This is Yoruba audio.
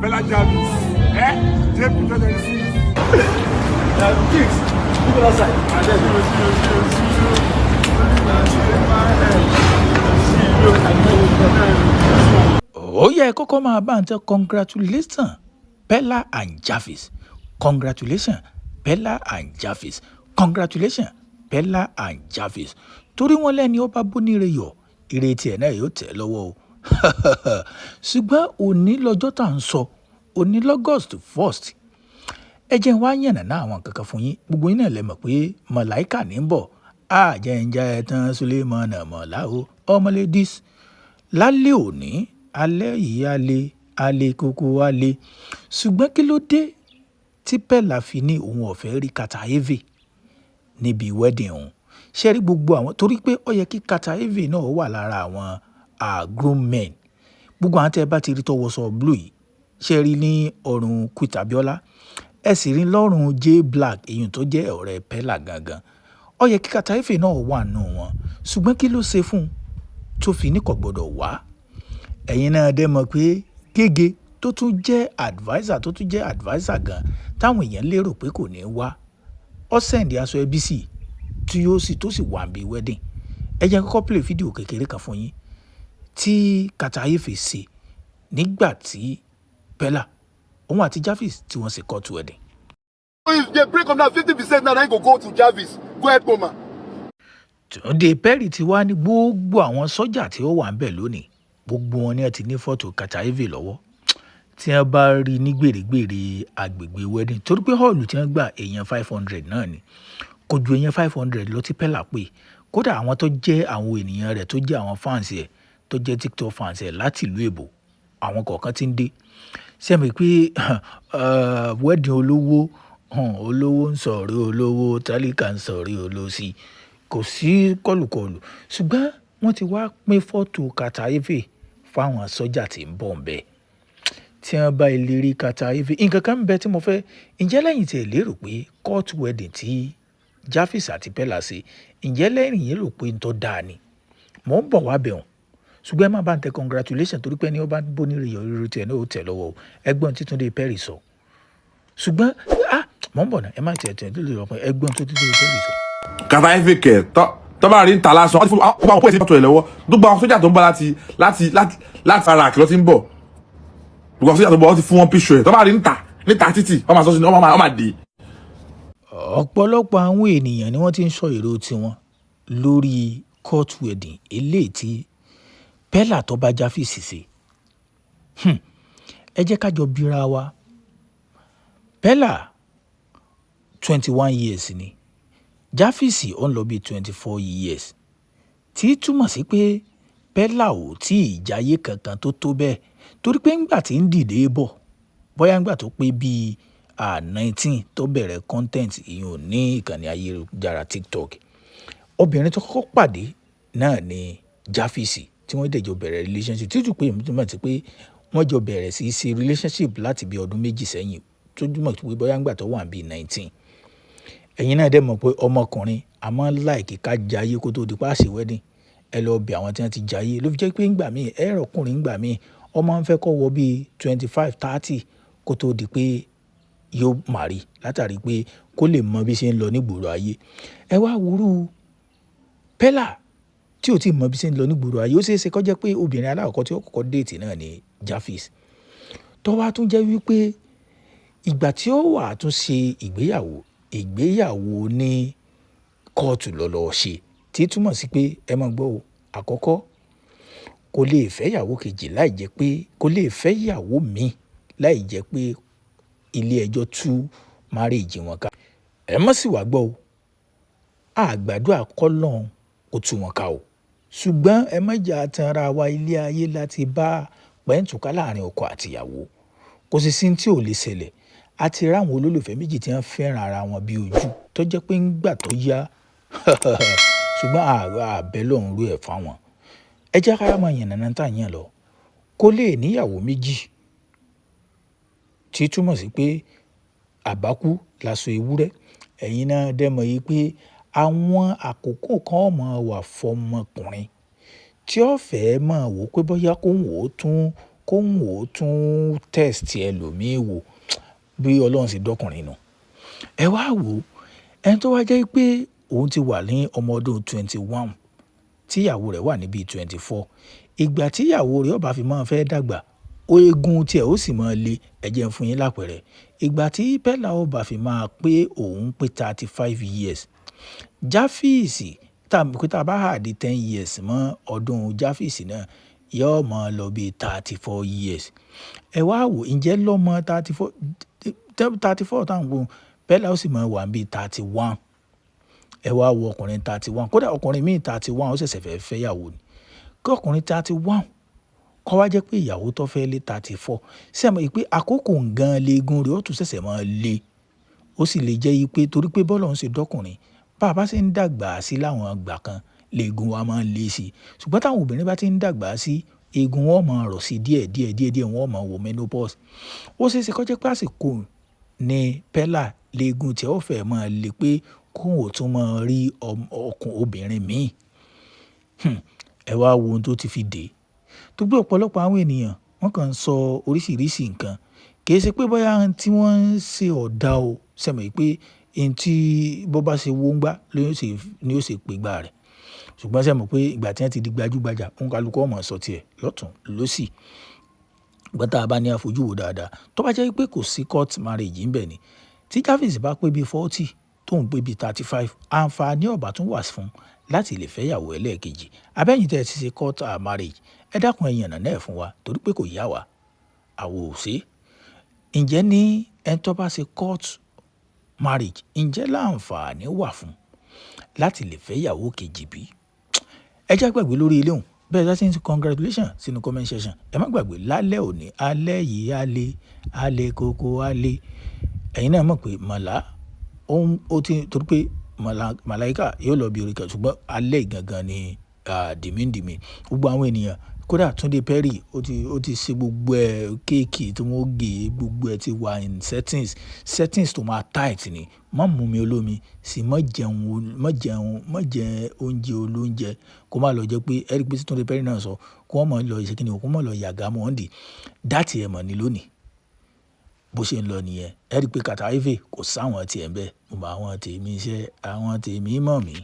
Peller and Jarvis, Kicks, you go outside. Oh yeah, kọ́kọ́ máa bá ń tẹ́ congratulations Peller and Jarvis, congratulations Peller and Jarvis, congratulations Peller and Jarvis. Torí wọn lẹ́ni ó bá bóníire yọ̀ ìrètí ẹ̀ náà yóò tẹ̀ lọ́wọ́ o. Ṣùgbọ́n òní lọ́jọ́ tá à ń sọ òní l'August 1st. Ẹ jẹ́ n wá yànnà náà àwọn kankan fún yín gbogbo yín náà lẹ mọ̀ pé Malaika ní ń bọ̀ àjẹǹjà ẹ̀tàn Suleiman mọ̀lá o ọmọlédìs lálẹ́ òní alẹ́ yìí alẹ́ kókó alẹ́. Ṣùgbọ́n kí ló dé tí Peller fi ní òun ọ̀fẹ́ rí apatatv níbi wedding òun? Ṣé rí gbogbo àwọn torí pé ó yẹ kí apatatv náà wà lára àwọn groom men. Gbogbo àwọn tẹ́ bá ti rí tọwọ́ sọ blue yìí ṣe rí ní ọrùn Quit Abiola ẹ sì rí lọ́rùn J Black èyí tó jẹ́ ọ̀rẹ́ Peller gangan. Ó yẹ kí apatatv náà wà nù wọn ṣùgbọ́n kí ló ṣe fún un tó fi ní kò gbọdọ̀ wá? Ẹ̀yin náà dẹ́ mọ̀ pé Gègé tó tún jẹ́ advisor gan táwọn èèyàn lérò pé kò ní wá ó sẹ́ndì aṣọ ẹbí sí tí yóò sì tó sì wà níbi wedding. Ẹ jẹ́ kọ́kọ́ play fídíò kékeré kan fún yín tí apatatv ṣe nígbà tí Peller òun àti Jarvis tí wọ́n ṣe court wedding. If they break up now 50% now, then go to Jarvis. Go ahead, Mama. Túndé Perry ti wá ní gbogbo àwọn sọ́jà tí ó wà ń bẹ̀ lónìí gbogbo wọn ni ẹ ti ní fọ́tò apatatv lọ́wọ́ tí wọ́n bá rí ní gbèrègbèrè agbègbè wedding torí pé hall tí wọ́n gbà èèyàn 500 náà ni kò ju èèyàn 500 lọ tí Peller pé kódà àwọn tó jẹ́ àwọn ènìyàn rẹ̀ tó jẹ́ àwọn fans ẹ̀ tó jẹ́ TikTok fans ẹ̀ láti ìlú èbò àwọn kọ̀ọ̀kan ti ń dé sẹ́mi pé wedding olówó ń sọ̀rí olówó tálíkà ń sọ̀rí olóṣì kò sí kọlùkọlù ṣùgbọ́n wọ́n ti wá pín fọ́tò apatatv fáwọn sọ́jà tí ń bọ̀ ń bẹ̀ tí wọ́n bá ilé rí apatatv nǹkan kan ń bẹ tí mo fẹ́ ǹjẹ́ lẹ́yìn tí ẹ lérò pé court wedding tí Jarvis àti Peller ṣe ǹjẹ́ lẹ́yìn yẹn rò pé ń tọ́ dáa ni mò ń bọ̀ wá bẹ̀ wọ́n ṣùgbọ́n ẹ má bá ń tẹ congratulation torí pé ẹni ó bá bóníire yọ̀ irú tiẹ̀ náà ó tẹ̀ lọ́wọ́ o ẹgbọ́n tí Túndé Perry sọ ṣùgbọ́n mò ń bọ̀ náà ẹ má tẹ̀ tó lè rọpò ẹgbọ́n tó Túndé Perry sọ. apatatv kẹ̀ tọ́ bá rí ń ta lásán wọ́n bá wọn pèsè fọ́tò ẹ̀ lọ́wọ́ gbogbo àwọn sójà tó ń bọ̀ láti ara àkìlọ́ ti ń bọ̀ gbogbo àwọn sójà tó ń bọ̀ wọ́n ti fún wọn píṣọ ẹ̀ tọ́ bá rí ń ta títì wọ́n máa sọ sí ni wọ́n máa dé. Ọ̀pọ̀lọpọ̀ àwọn ènìyàn ni wọ́n ti ń sọ èrò tiwọn lórí court wedding eléyìí tí Peller tó bá Jarvis ṣe. Ẹ jẹ́ ká jọ bíra wa. Peller 21 years ni Jarvis ó ń lọ bí 24 years tí túmọ̀ sí pé Peller ò tí ì jáyé kankan tó bẹ́ẹ̀ torí pé ńgbà tí ń dìde bọ̀ bóyá ńgbà tó pé bíi 19 tó bẹ̀rẹ̀ content ìyẹn ní ìkànnì ayélujára TikTok obìnrin tó kọ́kọ́ pàdé náà ni Jarvis tí wọ́n dẹ̀ jọ bẹ̀rẹ̀ relationship títù pé ìmúdùmọ̀ ti pé wọ́n jọ bẹ̀rẹ̀ sí í ṣe relationship láti bí ọdún méjì sẹ́yìn tó dúmọ̀ pé bóyá ńgbà tó wà bíi 19. Ẹ̀yin náà dẹ̀ mọ̀ pé ọmọkùnrin a máa ń láìkí ká jayé kó tó di pa ṣe wedding ẹ lọ bí àwọn tí wọ́n ti jayé ló fi jẹ́ pé ńgbà míì ẹ̀rọ ọkùnrin ńgbà míì ọmọ ń fẹ́ kọ́ wọ bíi 25-30 kó tó di pé yóò marry látàrí pé kó lè mọ bí ṣe ń lọ nígboro ayé. Ẹ wá wúrú Peller tí ò tí mọ bí ṣe ń lọ nígboro ayé ó ṣeé ṣe kó jẹ́ pé obìnrin alákọ̀ọ́kọ́ tí ó kọ́kọ́ déètì náà ni Jarvis tó wá tún jẹ́ wípé ìgbà tí ó wà tún ṣe ìgbéyàwó ní kóòtù lọ́lọ́ ṣe tí túmọ̀ sí pé ẹ máa gbọ́ o àkọ́kọ́ kò lè fẹ́ ìyàwó kejì láì jẹ́ pé kò lè fẹ́ ìyàwó míì láì jẹ́ pé ilé ẹjọ́ tú marriage wọn ká. Ẹ má sì wá gbọ́ o àgbàdo àkọ́lọ́hún ó tú wọn ká o ṣùgbọ́n ẹ má jà tanra wa, ilé ayé láti bá pẹ́ǹtùká láàrin ọkọ àtìyàwó. Kò sí sí tí ò lè ṣẹlẹ̀. A ti rí àwọn olólùfẹ́ méjì tí wọ́n fẹ́ràn ara wọn bí ojú tó jẹ́ pé ńgbà tó yá ṣùgbọ́n àbẹ́ lọ́hùn rú ẹ̀ fáwọn. Ẹ jẹ́ ká máa yànnàná tá yàn lọ. Kó lè níyàwó méjì tí túmọ̀ sí pé àbákú láṣọ ewúrẹ́. Ẹ̀yin náà dẹ̀ mọ̀ yìí pé àwọn àkókò kan máa wà fọmọkùnrin tí ó fẹ́ máa wò pé bóyá kóhun ó tún test ẹlòmíì wò bí Ọlọ́run ṣe dọ́kùnrin nù. Ẹ wá wò ẹni tó wá jẹ́ pé òun ti wà ní ọmọ ọdún 21 tíyàwó rẹ̀ wà níbi 24. Ìgbà tíyàwó rẹ̀ ó bá fi máa fẹ́ dàgbà, eegun tiẹ̀ ó sì máa le. Ẹ jẹ́ n fún yín lápẹẹrẹ. Ìgbà tí Peller ó bá fi máa pé òun pé 35 years, Jarvis tá a bá add 10 years mọ́ ọdún Jarvis náà yóò máa lọ bí 34 years. Ẹ wá wò ǹjẹ́ lọ́mọ 34 tá à ń wò Peller ó sì máa wà bí 31. Ẹ wá wo ọkùnrin 31, kódà ọkùnrin míì 31 ó ṣẹ̀ṣẹ̀ fẹ́ fẹ́yàwó ni. Kí ọkùnrin 31 kó wá jẹ́ pé ìyàwó tó fẹ́ lé 34. Ṣé ẹ mọ̀ pé àkókò gan leegun rẹ̀ ó tún ṣẹ̀ṣẹ̀ máa le. Ó sì lè jẹ́ pé torí pé bọ́lọ́run ṣe dọ́kùnrin, bá ṣe ń dàgbà sí láwọn ìgbà kan leegun wa máa ń le sí i. Ṣùgbọ́n táwọn obìnrin bá ti ń dàgbà sí, eegun wọn máa rọ̀ sí díẹ̀ wọ́n máa wọ menopause. Ó ṣeé ṣe kó jẹ́ pé àsìkò ni Peller leegun tí ó fẹ́ máa le pé kóhun ò tún máa rí obìnrin míì. Ẹ wá wo ohun tó ti fi dé. Tó gbé ọ̀pọ̀lọpọ̀ àwọn ènìyàn wọ́n kàn ń sọ oríṣiríṣi nǹkan. Kì í ṣe pé bóyá tí wọ́n ń ṣe ọ̀dà o. Ṣé ẹ mọ̀ pé ẹni tí bó bá ṣe wó ń gbá ni ó ṣe pé gbá rẹ̀. Ṣùgbọ́n ṣé ẹ mọ̀ pé ìgbà tí wọ́n ti di gbajúgbajà òǹkàlùkù ọmọ sọ tiẹ̀ lọ́tùn lósì. Ìgbà tá a bá ní àfojú wò dáadáa tó bá jẹ́ pé kò sí court marriage ńbẹ̀ ni, tí Jarvis bá pé bí 40 tóun pé bí 35, àǹfààní ọ̀bà tún wà fún láti lè fẹ́yàwó ẹlẹ́ẹ̀kejì. Abẹ́yìn tẹ́ ẹ ti ṣe court marriage, ẹ dákun ẹ yànnàná ẹ̀ fún wa torí pé kò yá wa. Àwa ò ṣe. Ǹjẹ́ ní ẹni tó bá ṣe court marriage, ǹjẹ́ láǹfààní wà fún láti lè fẹ́yàwó kejì bí? Ẹ jẹ́ gbàgbé lórí ilé òun. Bẹ́ẹ̀ sá sí ń congratulations sínú comment section. Ẹ má gbàgbé lálẹ́ òní, alẹ́ yìí alẹ́ kókó alẹ́. Ẹ̀yin náà mọ̀ pé màlá ó ti torí pé Malaika yóò lọ bí orí kan ṣùgbọ́n alẹ́ gangan ni dìmíndìmí. Gbogbo àwọn ènìyàn kódà Túndé Perry ó ti ṣe gbogbo ẹ̀ kéèkì tí wọ́n gé gbogbo ẹ̀ ti wà in settings tó máa tight ni. Má mú mi olómi sì má jẹ oúnjẹ olóúnjẹ kó má lọ jẹ́ pé ẹ rí pé tí Túndé Perry náà sọ kó wọ́n mọ̀ lọ ìṣe kó mọ̀ lọ yàgá mọ́ ọ́n dì. Dátì ẹ̀ mọ̀ ní lónìí bó ṣe ń lọ nìyẹn. Ẹ rí pé kàtà Aigbe kò sáwọn tiẹ̀ ń bẹ́ẹ̀. Mo bá àwọn tèmi iṣẹ́ àwọn tèmi mọ̀ mí.